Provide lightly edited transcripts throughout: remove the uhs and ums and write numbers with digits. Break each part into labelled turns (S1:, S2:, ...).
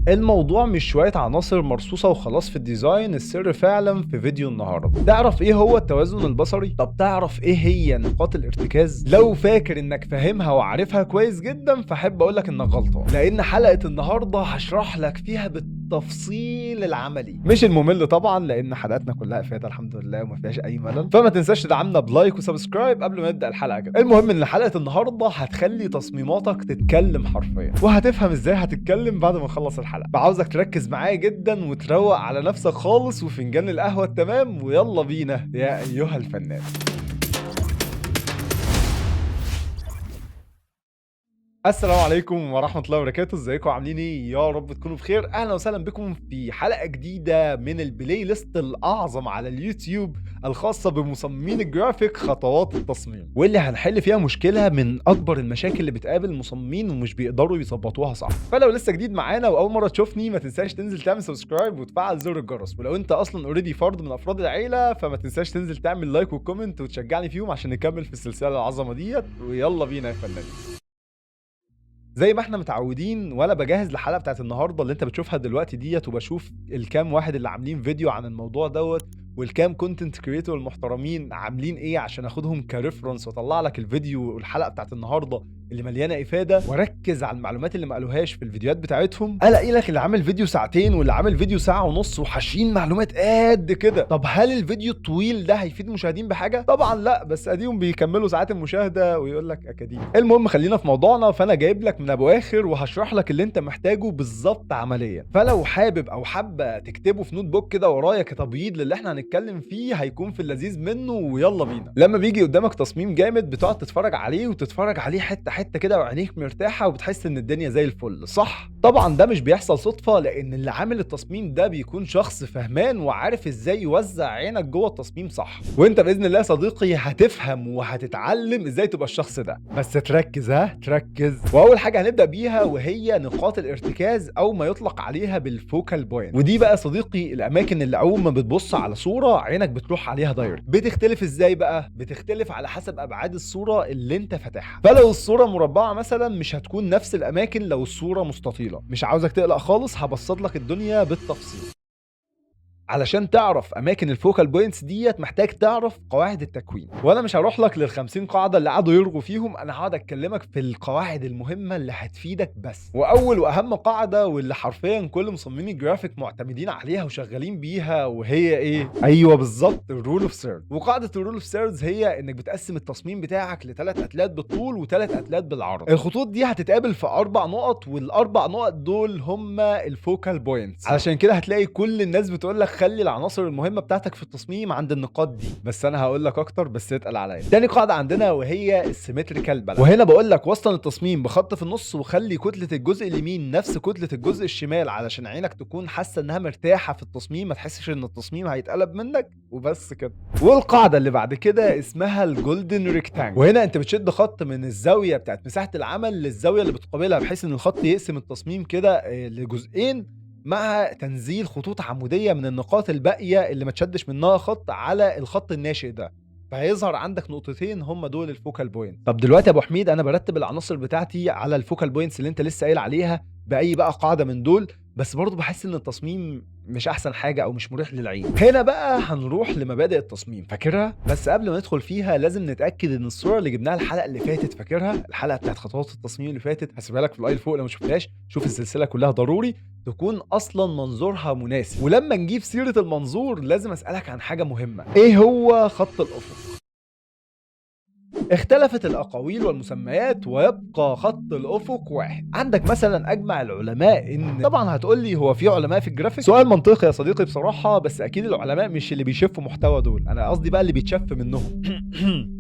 S1: الموضوع مش شوية عناصر مرصوصة وخلاص في الديزاين، السر فعلا في فيديو النهاردة. تعرف ايه هو التوازن البصري؟ طب تعرف ايه هي نقاط الارتكاز؟ لو فاكر انك فاهمها وعارفها كويس جدا فحب اقولك انك غلطان، لان حلقة النهاردة هشرح لك فيها بالتفصيل العملي، مش الممل طبعا، لان حلقاتنا كلها افادة الحمد لله وما فيهاش اي ملل. فما تنساش تدعمنا بلايك وسبسكرايب قبل ما نبدا الحلقة كده. المهم ان حلقة النهاردة هتخلي تصميماتك تتكلم حرفيا، وهتفهم ازاي هتتكلم بعد ما نخلص الحلقة. فعاوزك تركز معايا جدا وتروق على نفسك خالص وفنجان القهوة التمام، ويلا بينا يا ايها الفنان. السلام عليكم ورحمة الله وبركاته، ازيكم عاملين ايه؟ يا رب تكونوا بخير. اهلا وسهلا بكم في حلقة جديدة من البلاي ليست الاعظم على اليوتيوب الخاصة بمصممين الجرافيك خطوات التصميم، واللي هنحل فيها مشكلة من اكبر المشاكل اللي بتقابل المصممين ومش بيقدروا يظبطوها صح. فلو لسه جديد معانا واول مرة تشوفني ما تنساش تنزل تعمل سبسكرايب وتفعل زر الجرس، ولو انت اصلا اوريدي فرد من افراد العيلة فما تنساش تنزل تعمل لايك وكومنت وتشجعني فيهم عشان نكمل في السلسلة العظمة ديت. ويلا بينا يا فنانين. زي ما احنا متعودين وانا بجهز الحلقه بتاعت النهارده اللي انت بتشوفها دلوقتي ديت، وبشوف الكام واحد اللي عاملين فيديو عن الموضوع دوت، والكام كونتنت كريتور المحترمين عاملين ايه عشان اخدهم كريفرنس واطلع لك الفيديو والحلقه بتاعت النهارده اللي مليانه افاده، واركز على المعلومات اللي ما قالوهاش في الفيديوهات بتاعتهم، الاقي لك اللي عامل فيديو ساعتين واللي عامل فيديو ساعه ونص وحاشين معلومات قد كده. طب هل الفيديو الطويل ده هيفيد المشاهدين بحاجه؟ طبعا لا، بس اديهم بيكملوا ساعات المشاهده ويقول لك اكاديمي. المهم خلينا في موضوعنا، فانا جايب لك من ابو اخر وهشرح لك اللي انت محتاجه بالظبط عمليا. فلو حابب او حابه تكتبه في نوت بوك كده ورايا كتبييض للي احنا هنتكلم فيه هيكون في اللذيذ منه. ويلا بينا. لما بيجي قدامك تصميم جامد بتقعد تتفرج عليه وتتفرج عليه حته حته كده وعينيك مرتاحه وبتحس ان الدنيا زي الفل، صح؟ طبعا ده مش بيحصل صدفه، لان اللي عامل التصميم ده بيكون شخص فهمان وعارف ازاي يوزع عينك جوه التصميم صح. وانت باذن الله يا صديقي هتفهم وهتتعلم ازاي تبقى الشخص ده، بس تركز. تركز. واول حاجه هنبدا بيها وهي نقاط الارتكاز او ما يطلق عليها بالفوكال بوينت. ودي بقى يا صديقي الاماكن اللي اول ما بتبص على صوره عينك بتروح عليها دايركت. بتختلف ازاي بقى؟ بتختلف على حسب ابعاد الصوره اللي انت فاتحها. فلو الصوره مربعه مثلا مش هتكون نفس الاماكن لو الصوره مستطيله. مش عاوزك تقلق خالص، هبسط لك الدنيا بالتفصيل. علشان تعرف اماكن الفوكال بوينتس ديت محتاج تعرف قواعد التكوين، وانا مش هروح لك لل50 قاعده اللي قعدوا يرغوا فيهم، انا هقعد اكلمك في القواعد المهمه اللي هتفيدك بس. واول واهم قاعده واللي حرفيا كل مصممين الجرافيك معتمدين عليها وشغالين بيها، وهي ايه؟ ايوه بالظبط، الرول اوف ثيرد. وقاعده الرول اوف ثيردز هي انك بتقسم التصميم بتاعك لثلاث اتلات بالطول وثلاث اتلات بالعرض. الخطوط دي هتتقابل في 4 نقط، والاربع نقط دول هم الفوكال بوينتس. علشان كده هتلاقي كل الناس بتقول لك خلي العناصر المهمه بتاعتك في التصميم عند النقاط دي، بس انا هقول لك اكتر، بس اتقل عليا. تاني قاعده عندنا وهي السيمتريكال بالانس، وهنا بقول لك وسط التصميم بخط في النص، وخلي كتله الجزء اليمين نفس كتله الجزء الشمال علشان عينك تكون حاسه انها مرتاحه في التصميم، ما تحسش ان التصميم هيتقلب منك، وبس كده. والقاعده اللي بعد كده اسمها الجولدن ريكتانجل، وهنا انت بتشد خط من الزاويه بتاعت مساحه العمل للزاويه اللي بتقابلها، بحيث ان الخط يقسم التصميم كده لجزئين، مع تنزيل خطوط عمودية من النقاط الباقية اللي ما تشدش منها خط على الخط الناشئ ده، فهيظهر عندك نقطتين هم دول الفوكال بوينت. طب دلوقتي يا ابو حميد انا برتب العناصر بتاعتي على الفوكال بوينتس اللي انت لسه قايل عليها باي بقى قاعده من دول، بس برضه بحس ان التصميم مش احسن حاجه او مش مريح للعين. هنا بقى هنروح لمبادئ التصميم، فاكرها؟ بس قبل ما ندخل فيها لازم نتاكد ان الصوره اللي جبناها الحلقه اللي فاتت، فاكرها؟ الحلقه بتاعت خطوات التصميم اللي فاتت، هسيبها لك في الاي فوق لو ما شفتهاش، شوف السلسله كلها ضروري تكون اصلا منظورها مناسب. ولما نجيب سيره المنظور لازم اسالك عن حاجه مهمه، ايه هو خط الافق؟ اختلفت الأقاويل والمسميات ويبقى خط الأفق واحد. عندك مثلا أجمع العلماء إن، طبعا هتقولي هو في علماء في الجرافيك؟ سؤال منطقي يا صديقي بصراحة، بس أكيد العلماء مش اللي بيشفوا محتوى دول، أنا قصدي بقى اللي بيتشف منهم.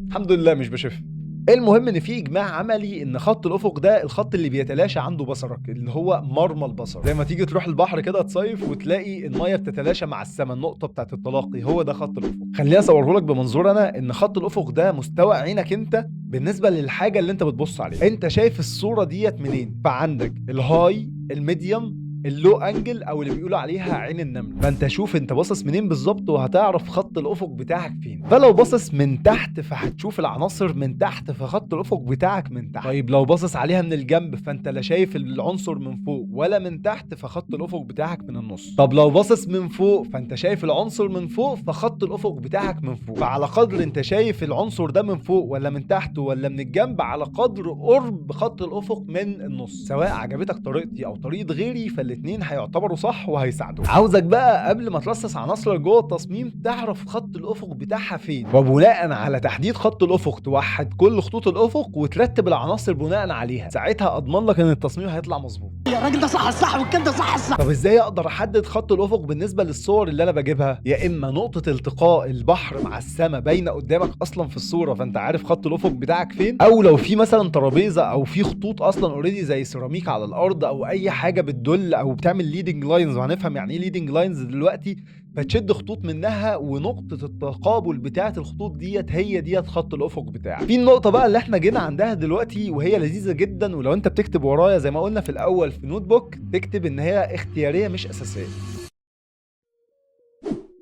S1: الحمد لله مش بشف. المهم ان في اجماع عملي ان خط الافق ده الخط اللي بيتلاشى عنده بصرك، اللي هو مرمى البصر، زي ما تيجي تروح البحر كده تصيف وتلاقي الميه بتتلاشى مع السماء، النقطه بتاعت التلاقي، هو ده خط الافق. خليني اصوره لك بمنظور انا، ان خط الافق ده مستوى عينك انت بالنسبه للحاجه اللي انت بتبص عليها. انت شايف الصوره ديت منين؟ فعندك الهاي، الميديوم، اللو انجل او اللي بيقولوا عليها عين النمل. فانت شوف انت باصص منين بالظبط وهتعرف خط الافق بتاعك فين. فلو باصص من تحت فهتشوف العناصر من تحت، فخط الافق بتاعك من تحت. طيب لو باصص عليها من الجنب فانت لا شايف العنصر من فوق ولا من تحت، فخط الافق بتاعك من النص. طب لو باصص من فوق فانت شايف العنصر من فوق، فخط الافق بتاعك من فوق. فعلى قدر انت شايف العنصر ده من فوق ولا من تحت ولا من الجنب، على قدر قرب خط الافق من النص. سواء عجبتك طريقتي او طريقه غيري فالاتنين هيعتبروا صح وهيساعدوك. عاوزك بقى قبل ما ترصص عناصر جوه التصميم تعرف خط الافق بتاعها فين، وبناء على تحديد خط الافق توحد كل خطوط الافق وترتب العناصر بناء عليها. ساعتها اضمن لك ان التصميم هيطلع مظبوط.
S2: يا راجل ده صح الصح والكلام ده صح الصح.
S1: طب ازاي اقدر احدد خط الافق بالنسبه للصور اللي انا بجيبها؟ يا اما نقطه التقاء البحر مع السماء باينه قدامك اصلا في الصوره فانت عارف خط الافق بتاعك فين، او لو في مثلا ترابيزه او في خطوط اصلا اوريدي زي سيراميك على الارض او اي حاجه بتدل او بتعمل ليدنج لاينز، وهنفهم يعني ايه ليدنج لاينز دلوقتي. فتشد خطوط منها ونقطه التقابل بتاعه الخطوط ديت هي ديت خط الافق بتاعك. في النقطه بقى اللي احنا جينا عندها دلوقتي وهي لذيذه جدا، ولو انت بتكتب ورايا زي ما قلنا في الاول في نوت بوك تكتب ان هي اختياريه مش اساسيه.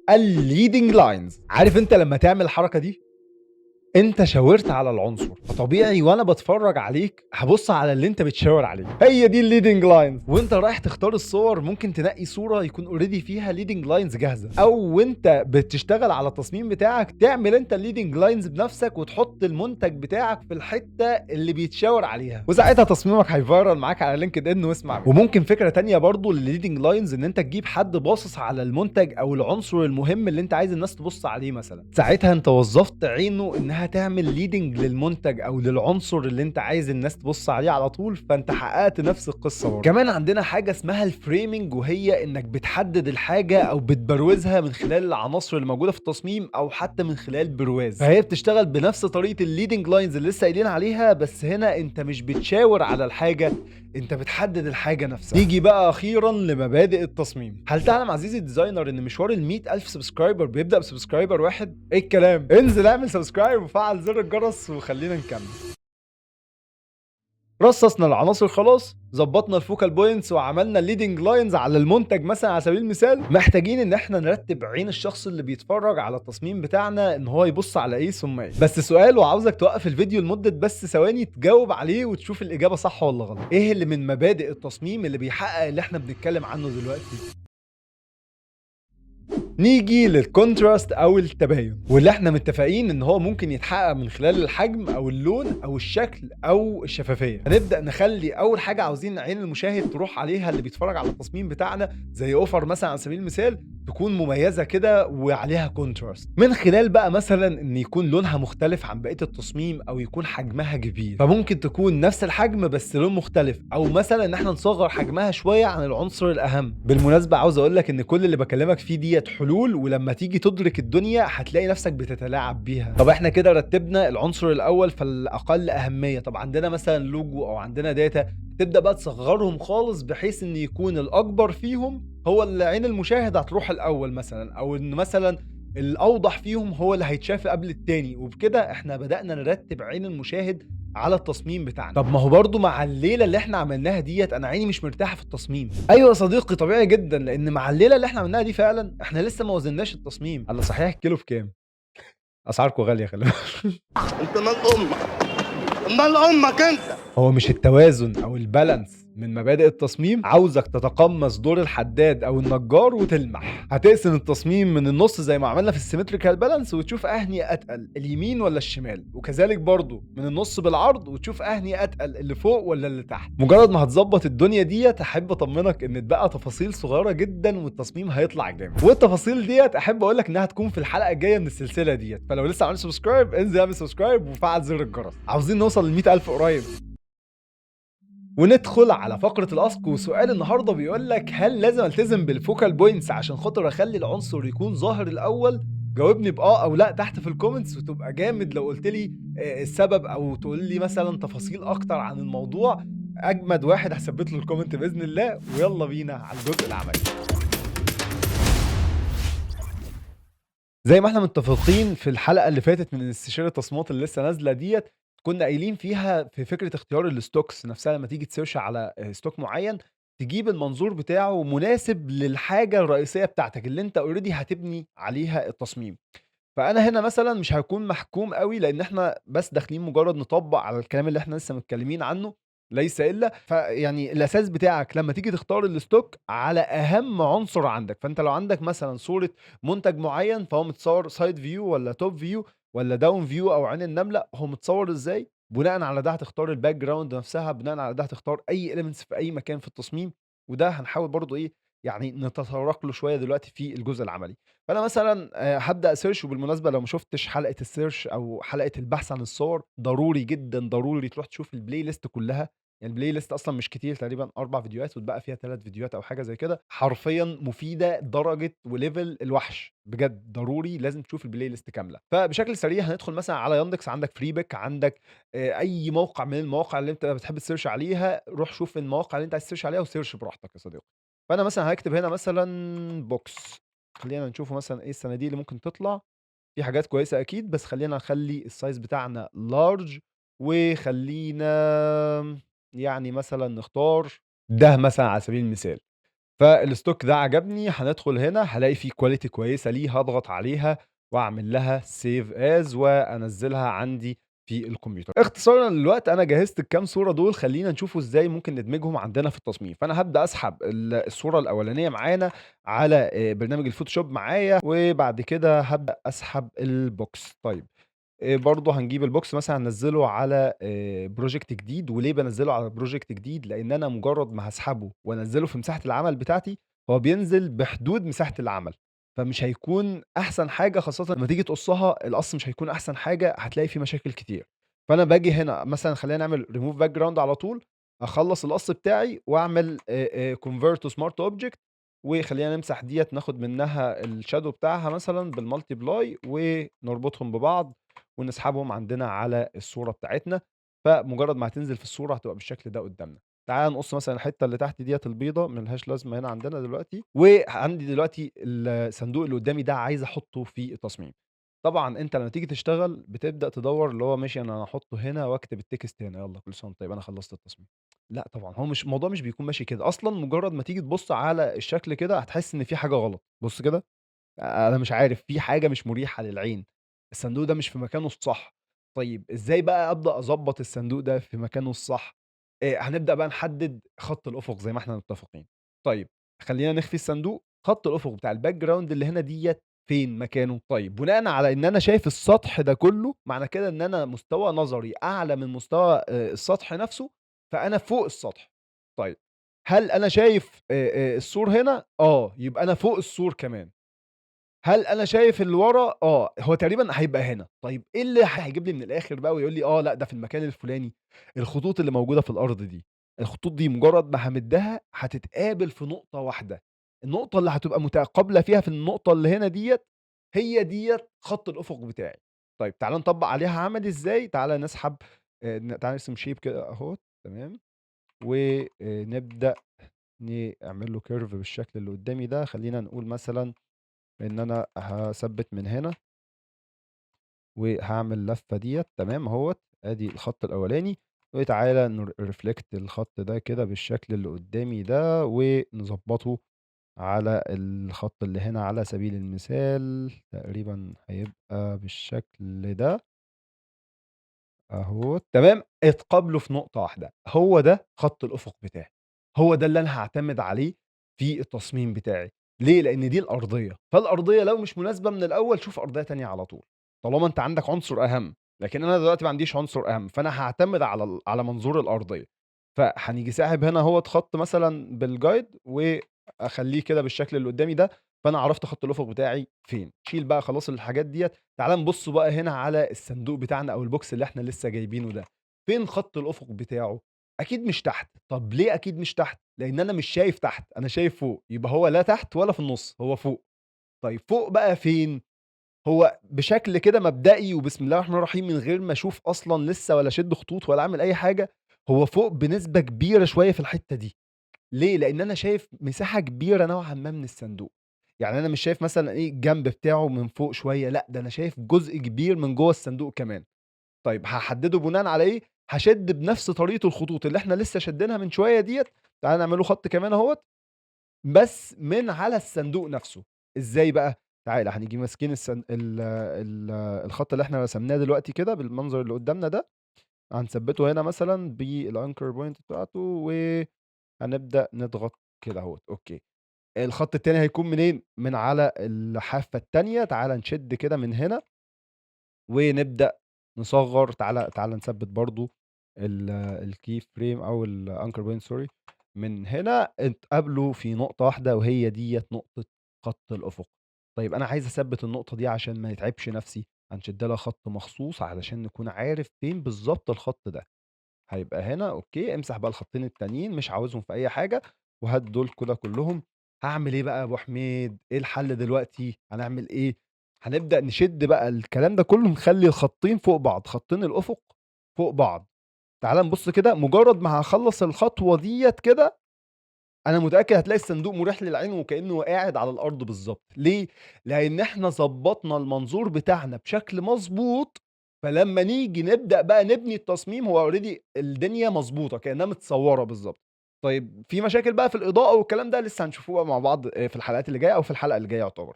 S1: الليدنج لاينز. عارف انت لما تعمل الحركه دي انت شاورت على العنصر، فطبيعي وانا بتفرج عليك هبص على اللي انت بتشاور عليه. هي دي الليدنج لاينز. وانت رايح تختار الصور ممكن تنقي صوره يكون اوريدي فيها ليدنج لاينز جاهزه، او وانت بتشتغل على التصميم بتاعك تعمل انت الليدنج لاينز بنفسك وتحط المنتج بتاعك في الحته اللي بيتشاور عليها، وساعتها تصميمك هيفايرل معاك على لينكد ان واسمع. وممكن فكره تانية برضو للليدنج لاينز ان انت تجيب حد باصص على المنتج او العنصر المهم اللي انت عايز الناس تبص عليه مثلا، ساعتها انت وظفت عينه انها تعمل ليدنج للمنتج او للعنصر اللي انت عايز الناس تبص عليه على طول، فانت حققت نفس القصه برضه. كمان عندنا حاجه اسمها الفريمنج، وهي انك بتحدد الحاجه او بتبروزها من خلال العناصر اللي موجوده في التصميم او حتى من خلال برواز. فهي بتشتغل بنفس طريقه الليدنج لاينز اللي لسه قايلين عليها، بس هنا انت مش بتشاور على الحاجه، انت بتحدد الحاجه نفسها. نيجي بقى اخيرا لمبادئ التصميم. هل تعلم عزيزي الديزاينر ان مشوار ال 100,000 سبسكرايبر بيبدا بسبسكرايبر واحد؟ ايه الكلام؟ انزل اعمل سبسكرايب وفعل زر الجرس وخلينا نكمل. رصصنا العناصر خلاص، ظبطنا الفوكال بوينتس وعملنا الليدنج لاينز على المنتج مثلا على سبيل المثال. محتاجين ان احنا نرتب عين الشخص اللي بيتفرج على التصميم بتاعنا ان هو يبص على ايه ثم ايه. بس سؤال وعاوزك توقف الفيديو لمده بس ثواني تجاوب عليه وتشوف الاجابه صح ولا غلط. ايه اللي من مبادئ التصميم اللي بيحقق اللي احنا بنتكلم عنه دلوقتي؟ نيجي للكونتراست او التباين، واللي احنا متفقين ان هو ممكن يتحقق من خلال الحجم او اللون او الشكل او الشفافيه. هنبدا نخلي اول حاجه عاوزين عين المشاهد تروح عليها اللي بيتفرج على التصميم بتاعنا زي اوفر مثلا على سبيل المثال تكون مميزه كده وعليها كونتراست، من خلال بقى مثلا ان يكون لونها مختلف عن بقيه التصميم او يكون حجمها كبير. فممكن تكون نفس الحجم بس لون مختلف، او مثلا ان احنا نصغر حجمها شويه عن العنصر الاهم. بالمناسبه عاوز اقول لك ان كل اللي بكلمك فيه ديت حلول، ولما تيجي تدرك الدنيا هتلاقي نفسك بتتلاعب بيها. طب احنا كده رتبنا العنصر الاول فالاقل اهميه. طب عندنا مثلا لوجو او عندنا داتا، تبدا بقى تصغرهم خالص بحيث ان يكون الاكبر فيهم هو اللي عين المشاهد هتروح الاول مثلا، او ان مثلا الاوضح فيهم هو اللي هيتشاف قبل التاني. وبكده احنا بدانا نرتب عين المشاهد على التصميم بتاعنا. طب ما هو برضو مع الليله اللي احنا عملناها ديت انا عيني مش مرتاحه في التصميم. ايوه يا صديقي طبيعي جدا، لان مع الليله اللي احنا عملناها دي فعلا احنا لسه ما وزناش التصميم. الله صحيح الكيلو بكام؟ اسعاركم غاليه خلي بالك.
S2: انت مال امك، مال امك انت.
S1: هو مش التوازن او البالانس من مبادئ التصميم؟ عاوزك تتقمص دور الحداد او النجار وتلمح. هتقسم التصميم من النص زي ما عملنا في السيمتريكال بالانس وتشوف اهني اتقل اليمين ولا الشمال، وكذلك برضو من النص بالعرض وتشوف اهني اتقل اللي فوق ولا اللي تحت. مجرد ما هتظبط الدنيا ديت احب اطمنك ان اتبقى تفاصيل صغيره جدا والتصميم هيطلع جامد. والتفاصيل ديت احب اقول لك انها هتكون في الحلقه الجايه من السلسله ديت، فلو لسه عامل سبسكرايب انزل اعمل سبسكرايب وفعل زر الجرس. عاوزين نوصل ل 100,000 قريب. وندخل على فقرة الاسك. وسؤال النهارده بيقول لك هل لازم التزم بالفوكال بوينتس عشان خاطر اخلي العنصر يكون ظاهر الاول؟ جاوبني باه او لا تحت في الكومنتس، وتبقى جامد لو قلت لي السبب او تقول لي مثلا تفاصيل اكتر عن الموضوع. اجمد واحد هثبت له الكومنت باذن الله. ويلا بينا على الجزء العملي. زي ما احنا متفقين في الحلقه اللي فاتت من استشاره التصميمات اللي لسه نازله ديت، كنا قايلين فيها في فكره اختيار الستوكس نفسها. لما تيجي تسيرش على ستوك معين تجيب المنظور بتاعه مناسب للحاجة الرئيسية بتاعتك اللي أنت already هتبني عليها التصميم. فأنا هنا مثلًا مش هاكون محكوم أوي، لإن إحنا بس داخلين مجرد نطبّق على الكلام اللي إحنا لسه متكلمين عنه، ليس إلا. فيعني الأساس بتاعك لمّا تيجي تختار الstock على أهم عنصر عندك، فأنت لو عندك مثلًا صورة منتج معيّن فهو متصور side view والّا top view والّا down view أو عين النملة، هو متصور إزاي، بناءً على ده هتختار الbackground نفسها، بناءً على ده هتختار أي elements في أي مكان في التصميم، وده هنحاول برضه إيه، يعني نتطرق له شوية دلوقتي في الجزء العملي. فأنا مثلًا هابدأ search. وبالمناسبة لو ما شُفتش حلقة الsearch أو حلقة البحث عن الصور، ضروري جدًا، ضروري تروح تشوف الplaylist كلّها. يعني الplaylist أصلًا مش كتير، تقريبًا 4 فيديوهات واتبقى فيها 3 فيديوهات أو حاجة زي كده، حرفيًا مفيدة درجة وlevel الوحش، بجد ضروري لازم تشوف الplaylist كاملة. فبشكل سريع هندخل مثلًا على ياندكس، عندك Freepik، عندك أي موقع من المواقع اللي أنت بتحب تsearch عليها، روح شوف المواقع اللي أنت عايز تsearch عليها وsearch براحتك يا صديقي. فأنا مثلًا هاكتب هنا مثلًا box. خلّينا نشوفوا مثلًا إيه الصناديق اللي ممكن تطلع. في حاجات كويسة أكيد، بس خلّينا نخلّي الsize بتاعنا large. وخلّينا يعني مثلًا نختار ده مثلًا على سبيل المثال. فالstock ده عجبني، هندخل هنا هالاقي في quality كويسة ليه، هاضغط عليها وأعمل لها save as وأنزّلها عندي في الكمبيوتر. اختصارًا للوقت أنا جهّزت الكام صورة دول، خلّينا نشوفوا إزاي ممكن ندمجهم عندنا في التصميم. فأنا هابدأ أسحب الصورة الأولانية معانا على برنامج الفوتوشوب معايا، وبعد كده هابدأ أسحب الbox. طيب برضه هنجيب الbox مثلًا هننزّله على project جديد. وليه بانزّله على project جديد؟ لإن أنا مجرّد ما هاسحبه وانزّله في مساحة العمل بتاعتي، هو بينزل بحدود مساحة العمل، فمش هيكون أحسن حاجة، خاصةً لمّا تيجي تقصّها القص مش هيكون أحسن حاجة، هتلاقي في مشاكل كتير. فأنا باجي هنا مثلًا خلّينا نعمل remove background على طول، أخلّص القص بتاعي وأعمل convert to smart object. وخلّينا نمسح ديّة ناخد منها الshadow بتاعها مثلًا بالmultiply ونربطهم ببعض ونسحبهم عندنا على الصورة بتاعتنا. فمجرد ما هتنزل في الصورة هتبقى بالشكل ده قدامنا. تعالَ نقص مثلًا الحتة اللي تحت ديّة البيضا ما لهاش لازمة هنا عندنا دلوقتي. وعندي دلوقتي الصندوق اللي قدامي ده عايز أحطه في التصميم. طبعًا أنت لمّا تيجي تشتغل بتبدأ تدوّر اللي هو ماشي أنا هاحطه هنا واكتب الtext هنا، يالّا كل سنة وأنت طيب أنا خلصت التصميم. لأ طبعًا هو مش الموضوع مش بيكون ماشي كده، أصلًا مجرد ما تيجي تبُص على الشكل كده هتحس إن في حاجة غلط. بُص كده. أنا مش عارف، في حاجة مش مُريحة للعين، الصندوق ده مش في مكانه الصح. طيب إزاي بقى أبدأ أضبّط الصندوق ده في مكانه الصح؟ هنبدأ بقى نحدد خط الأفق زي ما إحنا متفقين. طيب خلّينا نخفي الصندوق، خط الأفق بتاع الbackground اللي هنا ديّة فين مكانه؟ طيب بناءً على إن أنا شايف السطح ده كلّه، معنى كده إن أنا مستوى نظري أعلى من مستوى السطح نفسه، فأنا فوق السطح. طيب هل أنا شايف السور هنا؟ آه، يبقى أنا فوق السور كمان. هل أنا شايف اللي ورا؟ آه، هو تقريبًا هيبقى هنا. طيب إيه اللي هيجيب لي من الآخر بقى ويقول لي لأ ده في المكان الفلاني؟ الخطوط اللي موجودة في الأرض دي، الخطوط دي مجرد ما هامدّها هتتقابل في نقطة واحدة، النقطة اللي هتبقى متقابلة فيها في النقطة اللي هنا ديّة، هي ديّة خط الأفق بتاعي. طيب تعالَ نطبّق عليها عملي إزاي. تعالَ نسحب تعالَ نرسم shape كده أهوّة، تمام. نبدأ نعمل له curve بالشكل اللي قدّامي ده. خلّينا نقول مثلًا إن أنا هاثبّت من هنا وهاعمل اللفة ديّة، تمام أهوّة. آدي الخط الأولاني. وتعالَ reflect الخط ده كده بالشكل اللي قدّامي ده ونضبّطه على الخط اللي هنا على سبيل المثال، تقريبًا هيبقى بالشكل ده. أهوّة، تمام، اتقابلوا في نقطة واحدة، هو ده خط الأفق بتاعي، هو ده اللي أنا هاعتمد عليه في التصميم بتاعي. ليه؟ لإن دي الأرضية، فالأرضية لو مش مناسبة من الأول شوف أرضية تانية على طول، طالما أنت عندك عنصر أهم. لكن أنا دلوقتي ما عنديش عنصر أهم، فأنا هاعتمد على منظور الأرضية. فهنيجي ساحب هنا أهوّة خط مثلًا بالguide وأخلّيه كده بالشكل اللي قدّامي ده. فأنا عرفت خط الأفق بتاعي فين. شيل بقى خلاص الحاجات ديّة. تعالَ نبُص بقى هنا على الصندوق بتاعنا أو الbox اللي إحنا لسه جايبينه ده، فين خط الأفق بتاعه؟ أكيد مش تحت. طب ليه أكيد مش تحت؟ لإن أنا مش شايف تحت، أنا شايف فوق، يبقى هو لا تحت ولا في النُص، هو فوق. طيب فوق بقى فين؟ هو بشكل كده مبدئي وبسم الله الرحمن الرحيم من غير ما أشوف أصلًا لسه ولا أشد خطوط ولا أعمل أي حاجة، هو فوق بنسبة كبيرة شوية في الحتة دي. ليه؟ لإن أنا شايف مساحة كبيرة نوعًا ما من الصندوق. يعني أنا مش شايف مثلًا إيه الجنب بتاعه من فوق شوية، لأ ده أنا شايف جزء كبير من جوّه الصندوق كمان. طيب هاحدده بناءً على إيه؟ هاشِد بنفس طريقة الخطوط اللي إحنا لسه شادينها من شوية ديّة، تعالَ نعمل له خط كمان أهوّة، بس من على الصندوق نفسه. إزاي بقى؟ تعالَ هنيجي ماسكين الخط اللي إحنا رسمناه دلوقتي كده بالمنظر اللي قدّامنا ده، هنثبّته هنا مثلًا بالanchor point بتاعته، وهنبدأ نضغط كده أهوّة، أوكي. الخط التاني هيكون منين؟ من على الحافة التانية. تعالَ نشِد كده من هنا ونبدأ نصغّر. تعالَ نثبّت برضه الkey frame أو الanchor point sorry، من هنا اتقابلوا في نقطة واحدة وهي ديّة نقطة خط الأفق. طيب أنا عايز أثبّت النقطة دي عشان ما نتعبش نَفْسي، هنشِد لها خط مخصوص علشان نكون عارف فين بالضبط الخط ده. هيبقى هنا أوكي، امسح بقى الخطين التانيين مش عاوزهم في أي حاجة، وهات دول كده كلّهم. هاعمل إيه بقى يا أبو حميد؟ إيه الحل دلوقتي؟ هنعمل إيه؟ هنبدأ نشِد بقى الكلام ده كلّه، نخلّي الخطين فوق بعض، خطين الأفق فوق بعض. تعالَ نبُص كده، مجرّد ما هاخلّص الخطوة ديّة كده، أنا متأكد هتلاقي الصندوق مُريح للعين وكإنه قاعد على الأرض بالضبط. ليه؟ لإن إحنا ضبّطنا المنظور بتاعنا بشكل مضبوط، فلمّا نيجي نبدأ بقى نبني التصميم هو already الدنيا مضبوطة، كإنها متصوّرة بالضبط. طيب في مشاكل بقى في الإضاءة والكلام ده لسه هنشوفه بقى مع بعض في الحلقات اللي جاية أو في الحلقة اللي جاية يعتبر.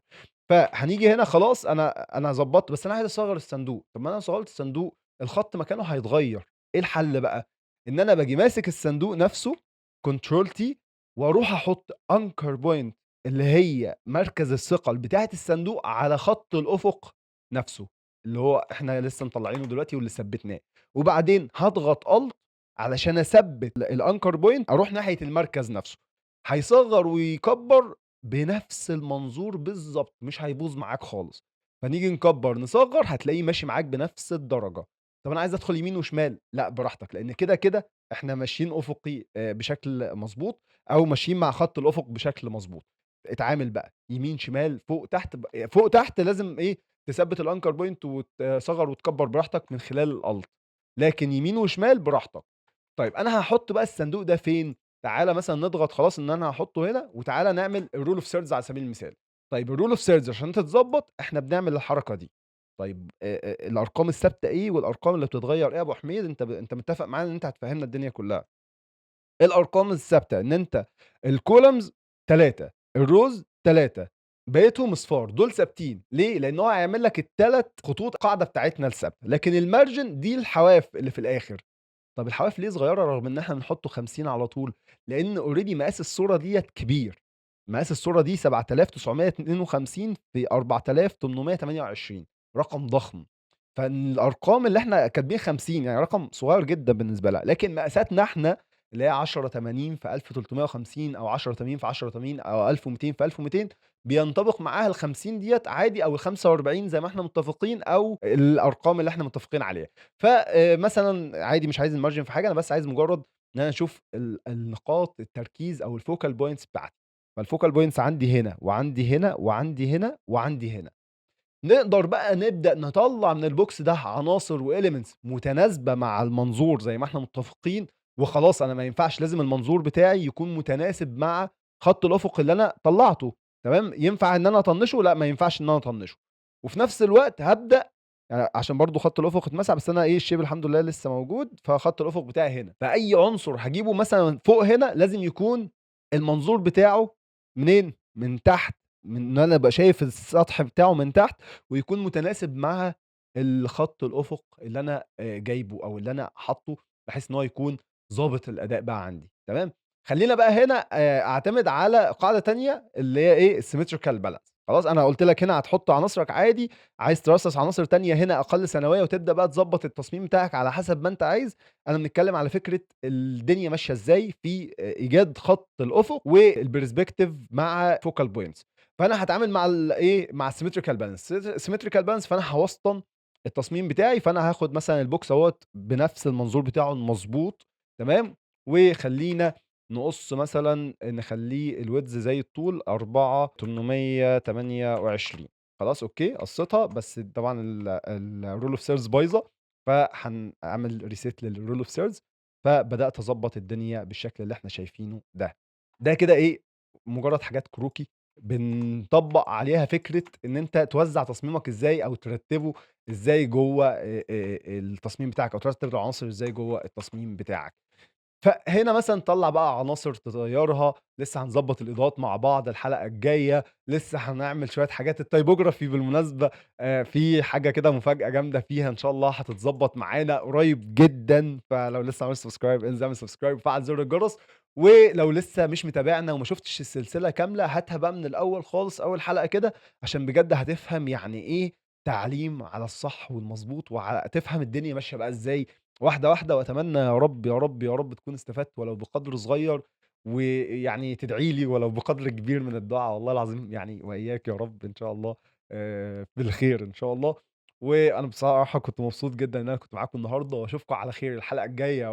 S1: فهنيجي هنا خلاص، أنا ضبّطت، بس أنا عايز أصغّر الصندوق. طب ما أنا لو صغّرت الصندوق الخط مكانه هيتغيّر. إيه الحل بقى؟ إن أنا باجي ماسك الصندوق نفسه control T وأروح أحط anchor point اللي هي مركز الثقل بتاعة الصندوق على خط الأفق نفسه، اللي هو إحنا لسه مطلّعينه دلوقتي واللي ثبّتناه. وبعدين هاضغط Alt علشان أثبّت الanchor point أروح ناحية المركز نفسه. هيصغّر ويكبّر بنفس المنظور بالضبط، مش هيبوظ معاك خالص. فنيجي نكبّر، نصغّر، هتلاقيه ماشي معاك بنفس الدرجة. طب أنا عايز أدخل يمين وشمال، لأ براحتك، لإن كده إحنا ماشيين أفقي بشكل مضبوط، أو ماشيين مع خط الأفق بشكل مضبوط. اتعامل بقى يمين، شمال، فوق، تحت. فوق، تحت لازم إيه، تثبّت الanchor point وتصغّر وتكبّر براحتك من خلال الAlt، لكن يمين وشمال براحتك. طيب أنا هاحط بقى الصندوق ده فين؟ تعالَ مثلًا نضغط خلاص إن أنا هاحطه هنا، وتعالَ نعمل الrule of thirds على سبيل المثال. طيب الrule of thirds عشان تتضبّط إحنا بنعمل الحركة دي. طيب الأرقام الثابتة إيه والأرقام اللي بتتغيّر إيه يا أبو حميد؟ أنت متّفق معايا إن أنت هتفهّمنا الدنيا كلّها. الأرقام الثابتة إن أنت الcolumns 3، الrows 3، بقيتهم أصفار، دول ثابتين. ليه؟ لإن هو هيعمل لك ال3 خطوط القاعدة بتاعتنا الثابتة، لكن الmargin دي الحواف اللي في الآخر. طب الحواف ليه صغيّرة رغم إن إحنا بنحطه 50 على طول؟ لإن already مقاس الصورة ديّة كبير. مقاس الصورة دي 7952 في 4828، رقم ضخم. فالأرقام اللي إحنا كاتبين 50 يعني رقم صغيّر جدًا بالنسبة لها، لكن مقاساتنا إحنا اللي هي 1080 في 1350 أو 1080 في 1080 أو 1200 في 1200 بينطبق معاها ال50 ديّة عادي، أو ال45 زي ما إحنا متفقين، أو الأرقام اللي إحنا متفقين عليها. ف مثلًا عادي مش عايز الmargin في حاجة، أنا بس عايز مجرد إن أنا أشوف النقاط التركيز أو الfocal points بتاعتي. فالfocal points عندي هنا، وعندي هنا، وعندي هنا، وعندي هنا. نقدر بقى نبدأ نطلّع من الbox ده عناصر وelements متناسبة مع المنظور زي ما إحنا متفقين. وخلاص أنا ما ينفعش، لازم المنظور بتاعي يكون متناسب مع خط الأفق اللي أنا طلّعته، تمام. ينفع إن أنا أطنّشه؟ لأ، ما ينفعش إن أنا أطنّشه. وفي نفس الوقت هابدأ يعني عشان برضه خط الأفق اتمسح، بس أنا إيه الshape الحمد لله لسه موجود، فخط الأفق بتاعي هنا. فأي عنصر هاجيبه مثلًا فوق هنا لازم يكون المنظور بتاعه منين؟ من تحت، من إن أنا أبقى شايف السطح بتاعه من تحت، ويكون متناسب مع الخط الأفق اللي أنا جايبه أو اللي أنا حاطّه، بحيث إن هو يكون ضابط الأداء بقى عندي، تمام. خلّينا بقى هنا أعتمد على قاعدة تانية اللي هي إيه الsymmetrical balance. خلاص أنا قُلت لك هنا هتحط عناصرك عادي، عايز ترصّص عناصر تانية هنا أقل ثانوية وتبدأ بقى تضبّط التصميم بتاعك على حسب ما أنت عايز. أنا بنتكلم على فكرة الدنيا ماشية إزاي في إيجاد خط الأفق والperspective مع focal points. فأنا هاتعامل مع الإيه، مع الsymmetrical balance فأنا هاوسطن التصميم بتاعي. فأنا هاخد مثلًا الbox أهوّة بنفس المنظور بتاعه المضبوط، تمام. وخلّينا نقص مثلًا نخلّيه الwidth زي الطول 4828. خلاص أوكي، قصيتها، بس طبعًا الrule of thirds بايظة، فهنعمل reset للrule of thirds. فبدأت أضبّط الدنيا بالشكل اللي إحنا شايفينه ده. ده كده إيه، مجرد حاجات كروكي بنطبّق عليها فكرة إن أنت توزّع تصميمك إزاي أو ترتّبه إزاي جوّه التصميم بتاعك، أو ترتّب العناصر إزاي جوّه التصميم بتاعك. فهنا مثلًا طلّع بقى عناصر تغيّرها، لسه هنضبّط الإضاءات مع بعض الحلقة الجاية، لسه هنعمل شوية حاجات الtypography بالمناسبة في حاجة كده مفاجأة جامدة فيها إن شاء الله هتتضبّط معانا قريب جدًا، فلو لسه ما عملتش subscribe انزل اعمل subscribe وفعّل زر الجرس، ولو لسه مش متابعنا وما شُفتش السلسلة كاملة هاتها بقى من الأول خالص أول حلقة كده، عشان بجد هتفهم يعني إيه تعليم على الصح والمضبوط تفهم الدنيا ماشية بقى إزاي واحدة، واحدة، وأتمنى يا رب، يا رب، يا رب تكون استفدت ولو بقدر صغير، ويعني تدعي لي ولو بقدر كبير من الدعا والله العظيم يعني وإياك يا رب إن شاء الله بالخير إن شاء الله، وأنا بصراحة كنت مبسوط جدًا إن أنا كنت معاكم النهارده وأشوفكم على خير الحلقة الجاية